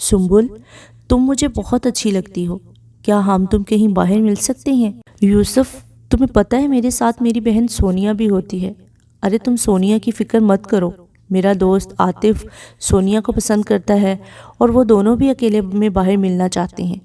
سنبل، تم مجھے بہت اچھی لگتی ہو، کیا ہم تم کہیں باہر مل سکتے ہیں؟ یوسف، تمہیں پتہ ہے میرے ساتھ میری بہن سونیا بھی ہوتی ہے۔ ارے تم سونیا کی فکر مت کرو، میرا دوست عاطف سونیا کو پسند کرتا ہے اور وہ دونوں بھی اکیلے میں باہر ملنا چاہتے ہیں۔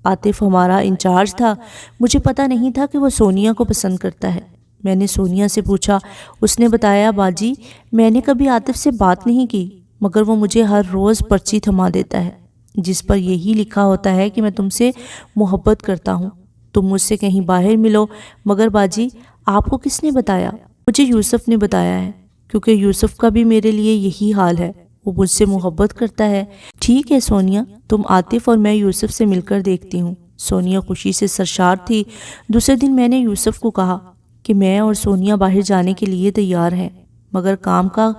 عاطف ہمارا انچارج تھا، مجھے پتہ نہیں تھا کہ وہ سونیا کو پسند کرتا ہے۔ میں نے سونیا سے پوچھا، اس نے بتایا باجی میں نے کبھی عاطف سے بات نہیں کی، مگر وہ مجھے ہر روز پرچی تھما دیتا ہے جس پر یہی لکھا ہوتا ہے کہ میں تم سے محبت کرتا ہوں، تم مجھ سے کہیں باہر ملو۔ مگر باجی آپ کو کس نے بتایا؟ مجھے یوسف نے بتایا ہے، کیونکہ یوسف کا بھی میرے لیے یہی حال ہے، وہ مجھ سے محبت کرتا ہے۔ ٹھیک ہے سونیا، تم عاطف اور میں یوسف سے مل کر دیکھتی ہوں۔ سونیا خوشی سے سرشار تھی۔ دوسرے دن میں نے یوسف کو کہا کہ میں اور سونیا باہر جانے کے لیے تیار ہیں، مگر کام کا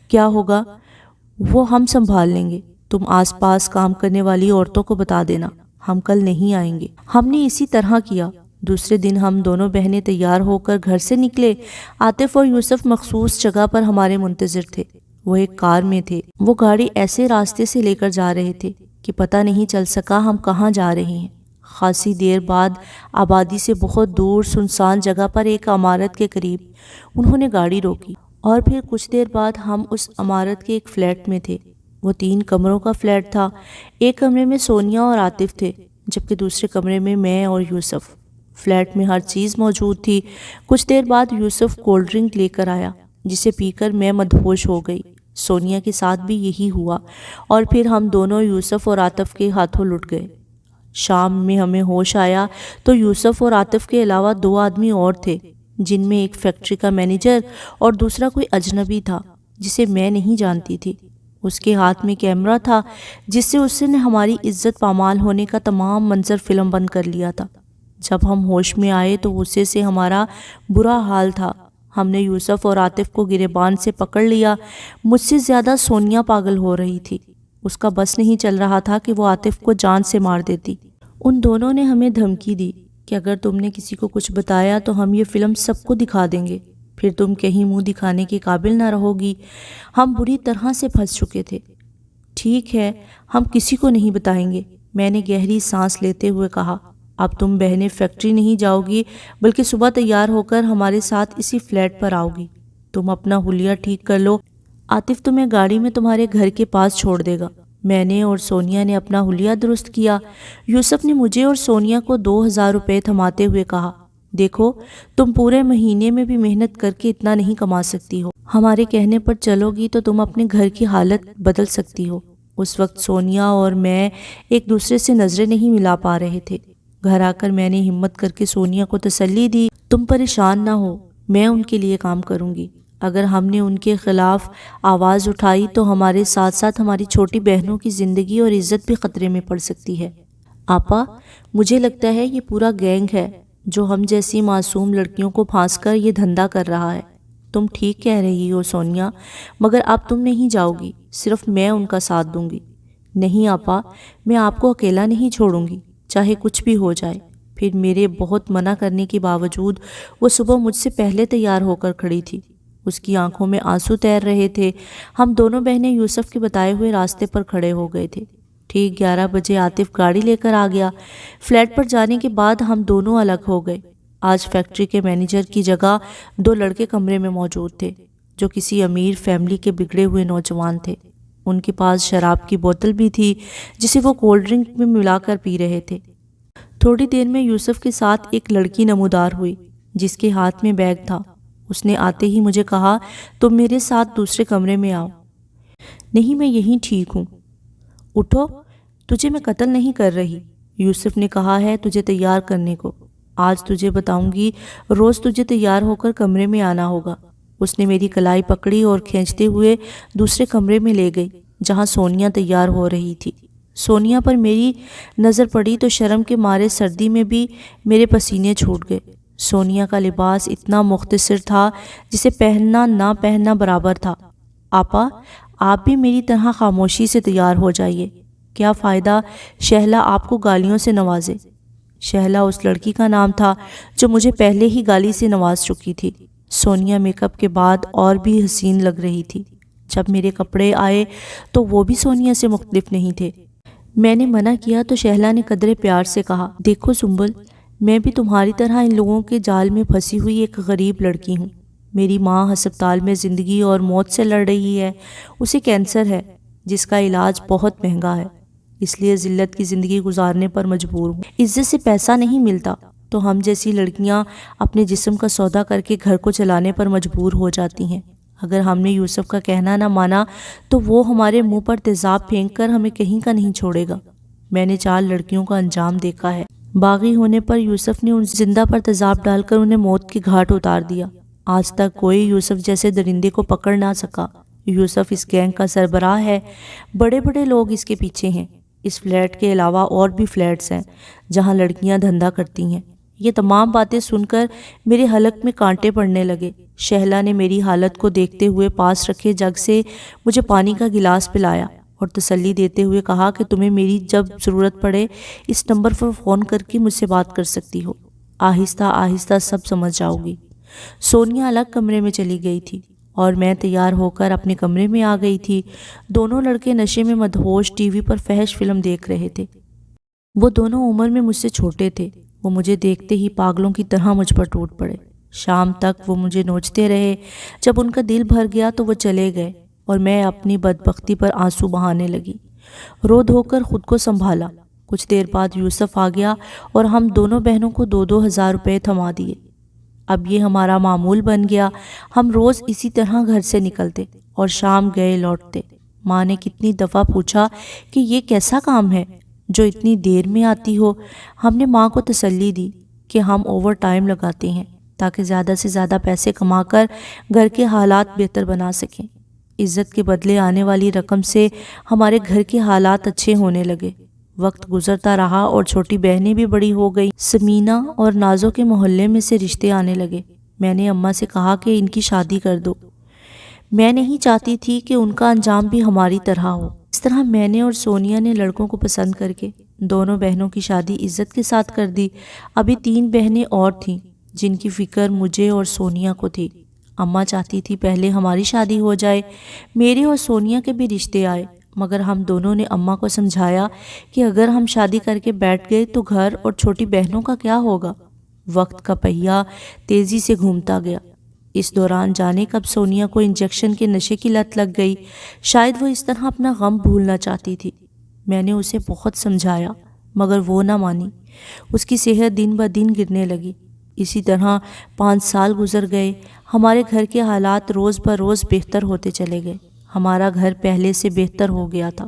کیا ہوگا وہ ہم سنبھال لیں گے، تم آس پاس کام کرنے والی عورتوں کو بتا دینا، ہم کل نہیں آئیں گے۔ ہم نے اسی طرح کیا۔ دوسرے دن ہم دونوں بہنیں تیار ہو کر گھر سے نکلے۔ عاطف اور یوسف مخصوص جگہ پر ہمارے منتظر تھے۔ وہ ایک کار میں تھے۔ وہ گاڑی ایسے راستے سے لے کر جا رہے تھے کہ پتہ نہیں چل سکا ہم کہاں جا رہے ہیں۔ خاصی دیر بعد آبادی سے بہت دور سنسان جگہ پر ایک عمارت کے قریب انہوں نے گاڑی روکی، اور پھر کچھ دیر بعد ہم اس عمارت کے ایک فلیٹ میں تھے۔ وہ 3 کمروں کا فلیٹ تھا۔ ایک کمرے میں سونیا اور عاطف تھے، جبکہ دوسرے کمرے میں میں اور یوسف۔ فلیٹ میں ہر چیز موجود تھی۔ کچھ دیر بعد یوسف کولڈ ڈرنک لے کر آیا، جسے پی کر میں مدہوش ہو گئی۔ سونیا کے ساتھ بھی یہی ہوا، اور پھر ہم دونوں یوسف اور عاطف کے ہاتھوں لٹ گئے۔ شام میں ہمیں ہوش آیا تو یوسف اور عاطف کے علاوہ 2 آدمی اور تھے، جن میں ایک فیکٹری کا مینیجر اور دوسرا کوئی اجنبی تھا جسے میں نہیں جانتی تھی۔ اس کے ہاتھ میں کیمرہ تھا، جس سے اس نے ہماری عزت پامال ہونے کا تمام منظر فلم بند کر لیا تھا۔ جب ہم ہوش میں آئے تو غصے سے ہمارا برا حال تھا۔ ہم نے یوسف اور عاطف کو گریبان سے پکڑ لیا۔ مجھ سے زیادہ سونیا پاگل ہو رہی تھی۔ اس کا بس نہیں چل رہا تھا کہ وہ عاطف کو جان سے مار دیتی۔ ان دونوں نے ہمیں دھمکی دی کہ اگر تم نے کسی کو کچھ بتایا تو ہم یہ فلم سب کو دکھا دیں گے، پھر تم کہیں منہ دکھانے کے قابل نہ رہو گی۔ ہم بری طرح سے پھنس چکے تھے۔ ٹھیک ہے، ہم کسی کو نہیں بتائیں گے، میں نے گہری سانس لیتے ہوئے کہا۔ اب تم بہنیں فیکٹری نہیں جاؤ گی، بلکہ صبح تیار ہو کر ہمارے ساتھ اسی فلیٹ پر آؤ گی۔ تم اپنا حلیہ ٹھیک کر لو، عاطف تمہیں گاڑی میں تمہارے گھر کے پاس چھوڑ دے گا۔ میں نے اور سونیا نے اپنا حلیہ درست کیا۔ یوسف نے مجھے اور سونیا کو 2000 روپے تھماتے ہوئے کہا، دیکھو تم پورے مہینے میں بھی محنت کر کے اتنا نہیں کما سکتی ہو، ہمارے کہنے پر چلو گی تو تم اپنے گھر کی حالت بدل سکتی ہو۔ اس وقت سونیا اور میں ایک دوسرے سے نظریں نہیں ملا پا رہے تھے۔ گھر آ کر میں نے ہمت کر کے سونیا کو تسلی دی، تم پریشان نہ ہو، میں ان کے لیے کام کروں گی۔ اگر ہم نے ان کے خلاف آواز اٹھائی تو ہمارے ساتھ ساتھ ہماری چھوٹی بہنوں کی زندگی اور عزت بھی خطرے میں پڑ سکتی ہے۔ آپا، مجھے لگتا ہے یہ پورا گینگ ہے جو ہم جیسی معصوم لڑکیوں کو پھانس کر یہ دھندا کر رہا ہے۔ تم ٹھیک کہہ رہی ہو سونیا، مگر اب تم نہیں جاؤ گی، صرف میں ان کا ساتھ دوں گی۔ نہیں آپا، میں آپ کو اکیلا نہیں چھوڑوں گی، چاہے کچھ بھی ہو جائے۔ پھر میرے بہت منع کرنے کے باوجود وہ صبح مجھ سے پہلے تیار ہو کر کھڑی تھی۔ اس کی آنکھوں میں آنسو تیر رہے تھے۔ ہم دونوں بہنیں یوسف کے بتائے ہوئے راستے پر کھڑے ہو گئے تھے۔ ٹھیک 11 بجے عاطف گاڑی لے کر آ گیا۔ فلیٹ پر جانے کے بعد ہم دونوں الگ ہو گئے۔ آج فیکٹری کے مینیجر کی جگہ 2 لڑکے کمرے میں موجود تھے، جو کسی امیر فیملی کے بگڑے ہوئے نوجوان تھے۔ ان کے پاس شراب کی بوتل بھی تھی، جسے وہ کولڈ ڈرنک میں ملا کر پی رہے تھے۔ تھوڑی دیر میں یوسف کے ساتھ ایک لڑکی نمودار ہوئی، جس کے ہاتھ میں بیگ تھا۔ اس نے آتے ہی مجھے کہا، تم میرے ساتھ دوسرے کمرے میں آؤ۔ نہیں، میں یہیں ٹھیک ہوں۔ اٹھو، تجھے میں قتل نہیں کر رہی، یوسف نے کہا ہے تجھے تیار کرنے کو۔ آج تجھے بتاؤں گی، روز تجھے تیار ہو کر کمرے میں آنا ہوگا۔ اس نے میری کلائی پکڑی اور کھینچتے ہوئے دوسرے کمرے میں لے گئی، جہاں سونیا تیار ہو رہی تھی۔ سونیا پر میری نظر پڑی تو شرم کے مارے سردی میں بھی میرے پسینے چھوٹ گئے۔ سونیا کا لباس اتنا مختصر تھا جسے پہننا نہ پہننا برابر تھا۔ آپا، آپ بھی میری طرح خاموشی سے تیار ہو جائیے، کیا فائدہ شہلا آپ کو گالیوں سے نوازے۔ شہلا اس لڑکی کا نام تھا جو مجھے پہلے ہی گالی سے نواز چکی تھی۔ سونیا میک اپ کے بعد اور بھی حسین لگ رہی تھی۔ جب میرے کپڑے آئے تو وہ بھی سونیا سے مختلف نہیں تھے۔ میں نے منع کیا تو شہلا نے قدرے پیار سے کہا، دیکھو سنبل، میں بھی تمہاری طرح ان لوگوں کے جال میں پھنسی ہوئی ایک غریب لڑکی ہوں۔ میری ماں ہسپتال میں زندگی اور موت سے لڑ رہی ہے، اسے کینسر ہے جس کا علاج بہت مہنگا ہے، اس لیے ذلت کی زندگی گزارنے پر مجبور ہوں۔ عزت سے پیسہ نہیں ملتا تو ہم جیسی لڑکیاں اپنے جسم کا سودا کر کے گھر کو چلانے پر مجبور ہو جاتی ہیں۔ اگر ہم نے یوسف کا کہنا نہ مانا تو وہ ہمارے منہ پر تیزاب پھینک کر ہمیں کہیں کا نہیں چھوڑے گا۔ میں نے 4 لڑکیوں کا انجام دیکھا ہے۔ باغی ہونے پر یوسف نے ان زندہ پر تیزاب ڈال کر انہیں موت کے گھاٹ اتار دیا۔ آج تک کوئی یوسف جیسے درندے کو پکڑ نہ سکا۔ یوسف اس گینگ کا سربراہ ہے، بڑے بڑے لوگ اس کے پیچھے ہیں۔ اس فلیٹ کے علاوہ اور بھی فلیٹس ہیں جہاں لڑکیاں دھندا کرتی ہیں۔ یہ تمام باتیں سن کر میرے حلق میں کانٹے پڑنے لگے۔ شہلا نے میری حالت کو دیکھتے ہوئے پاس رکھے جگ سے مجھے پانی کا گلاس پلایا اور تسلی دیتے ہوئے کہا کہ تمہیں میری جب ضرورت پڑے اس نمبر پر فون کر کے مجھ سے بات کر سکتی ہو، آہستہ آہستہ سب سمجھ جاؤ گی۔ سونیا الگ کمرے میں چلی گئی تھی اور میں تیار ہو کر اپنے کمرے میں آ گئی تھی۔ دونوں لڑکے نشے میں مدہوش ٹی وی پر فحش فلم دیکھ رہے تھے۔ وہ دونوں عمر میں مجھ سے چھوٹے تھے۔ وہ مجھے دیکھتے ہی پاگلوں کی طرح مجھ پر ٹوٹ پڑے۔ شام تک وہ مجھے نوچتے رہے۔ جب ان کا دل بھر گیا تو وہ چلے گئے اور میں اپنی بدبختی پر آنسو بہانے لگی۔ رو دھو کر خود کو سنبھالا۔ کچھ دیر بعد یوسف آ گیا اور ہم دونوں بہنوں کو 2,000 روپے تھما دیے۔ اب یہ ہمارا معمول بن گیا۔ ہم روز اسی طرح گھر سے نکلتے اور شام گئے لوٹتے۔ ماں نے کتنی دفعہ پوچھا کہ یہ کیسا کام ہے جو اتنی دیر میں آتی ہو۔ ہم نے ماں کو تسلی دی کہ ہم اوور ٹائم لگاتے ہیں تاکہ زیادہ سے زیادہ پیسے کما کر گھر کے حالات بہتر بنا سکیں۔ عزت کے بدلے آنے والی رقم سے ہمارے گھر کے حالات اچھے ہونے لگے۔ وقت گزرتا رہا اور چھوٹی بہنیں بھی بڑی ہو گئی۔ سمینہ اور نازو کے محلے میں سے رشتے آنے لگے۔ میں نے اماں سے کہا کہ ان کی شادی کر دو۔ میں نہیں چاہتی تھی کہ ان کا انجام بھی ہماری طرح ہو۔ اس طرح میں نے اور سونیا نے لڑکوں کو پسند کر کے دونوں بہنوں کی شادی عزت کے ساتھ کر دی۔ ابھی 3 بہنیں اور تھیں جن کی فکر مجھے اور سونیا کو تھی۔ اماں چاہتی تھی پہلے ہماری شادی ہو جائے۔ میرے اور سونیا کے بھی رشتے آئے، مگر ہم دونوں نے اماں کو سمجھایا کہ اگر ہم شادی کر کے بیٹھ گئے تو گھر اور چھوٹی بہنوں کا کیا ہوگا۔ وقت کا پہیہ تیزی سے گھومتا گیا۔ اس دوران جانے کب سونیا کو انجیکشن کے نشے کی لت لگ گئی۔ شاید وہ اس طرح اپنا غم بھولنا چاہتی تھی۔ میں نے اسے بہت سمجھایا مگر وہ نہ مانی۔ اس کی صحت دن بدن گرنے لگی۔ اسی طرح 5 سال گزر گئے۔ ہمارے گھر کے حالات روز بروز بہتر ہوتے چلے گئے۔ ہمارا گھر پہلے سے بہتر ہو گیا تھا۔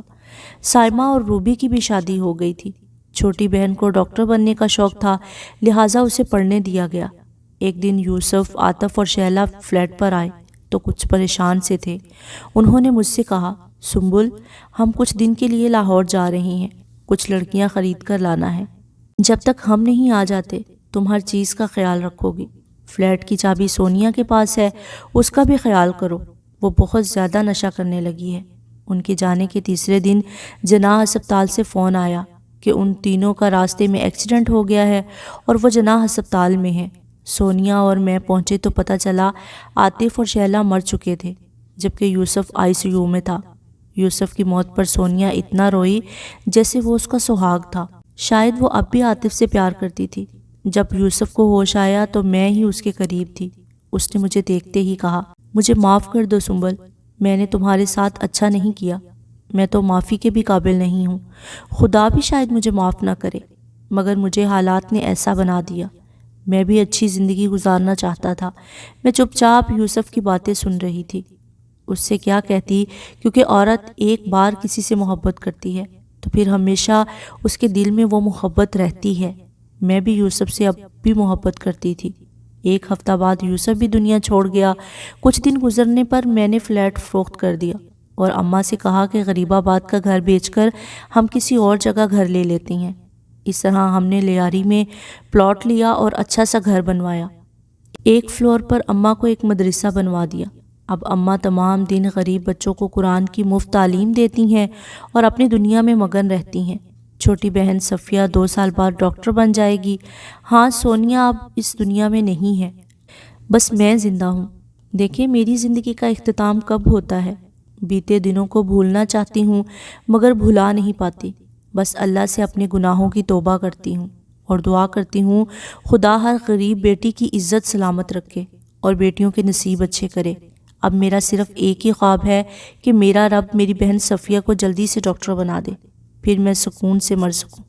سائمہ اور روبی کی بھی شادی ہو گئی تھی۔ چھوٹی بہن کو ڈاکٹر بننے کا شوق تھا، لہٰذا اسے پڑھنے دیا گیا۔ ایک دن یوسف، عاطف اور شہلا فلیٹ پر آئے تو کچھ پریشان سے تھے۔ انہوں نے مجھ سے کہا، سنبل، ہم کچھ دن کے لیے لاہور جا رہے ہیں، کچھ لڑکیاں خرید کر لانا ہے۔ جب تک ہم نہیں آ جاتے تم ہر چیز کا خیال رکھو گی۔ فلیٹ کی چابی سونیا کے پاس ہے، اس کا بھی خیال کرو، وہ بہت زیادہ نشہ کرنے لگی ہے۔ ان کے جانے کے تیسرے دن جناح ہسپتال سے فون آیا کہ ان تینوں کا راستے میں ایکسیڈنٹ ہو گیا ہے اور وہ جناح ہسپتال میں ہیں۔ سونیا اور میں پہنچے تو پتہ چلا عاطف اور شہلا مر چکے تھے جبکہ یوسف ICU میں تھا۔ یوسف کی موت پر سونیا اتنا روئی جیسے وہ اس کا سہاگ تھا۔ شاید وہ اب بھی عاطف سے پیار کرتی تھی۔ جب یوسف کو ہوش آیا تو میں ہی اس کے قریب تھی۔ اس نے مجھے دیکھتے ہی کہا، مجھے معاف کر دو سنبل، میں نے تمہارے ساتھ اچھا نہیں کیا، میں تو معافی کے بھی قابل نہیں ہوں۔ خدا بھی شاید مجھے معاف نہ کرے، مگر مجھے حالات نے ایسا بنا دیا۔ میں بھی اچھی زندگی گزارنا چاہتا تھا۔ میں چپ چاپ یوسف کی باتیں سن رہی تھی۔ اس سے کیا کہتی، کیونکہ عورت ایک بار کسی سے محبت کرتی ہے تو پھر ہمیشہ اس کے دل میں وہ محبت رہتی ہے۔ میں بھی یوسف سے اب بھی محبت کرتی تھی۔ 1 ہفتہ بعد یوسف بھی دنیا چھوڑ گیا۔ کچھ دن گزرنے پر میں نے فلیٹ فروخت کر دیا اور اماں سے کہا کہ غریب آباد کا گھر بیچ کر ہم کسی اور جگہ گھر لے لیتی ہیں۔ اس طرح ہم نے لیاری میں پلاٹ لیا اور اچھا سا گھر بنوایا۔ 1 فلور پر اماں کو ایک مدرسہ بنوا دیا۔ اب اماں تمام دن غریب بچوں کو قرآن کی مفت تعلیم دیتی ہیں اور اپنی دنیا میں مگن رہتی ہیں۔ چھوٹی بہن صفیہ 2 سال بعد ڈاکٹر بن جائے گی۔ ہاں، سونیا اب اس دنیا میں نہیں ہے، بس میں زندہ ہوں۔ دیکھیں میری زندگی کا اختتام کب ہوتا ہے۔ بیتے دنوں کو بھولنا چاہتی ہوں مگر بھلا نہیں پاتی۔ بس اللہ سے اپنے گناہوں کی توبہ کرتی ہوں اور دعا کرتی ہوں خدا ہر غریب بیٹی کی عزت سلامت رکھے اور بیٹیوں کے نصیب اچھے کرے۔ اب میرا صرف ایک ہی خواب ہے کہ میرا رب میری بہن صفیہ کو جلدی سے ڈاکٹر بنا دے، پھر میں سکون سے مر سکوں۔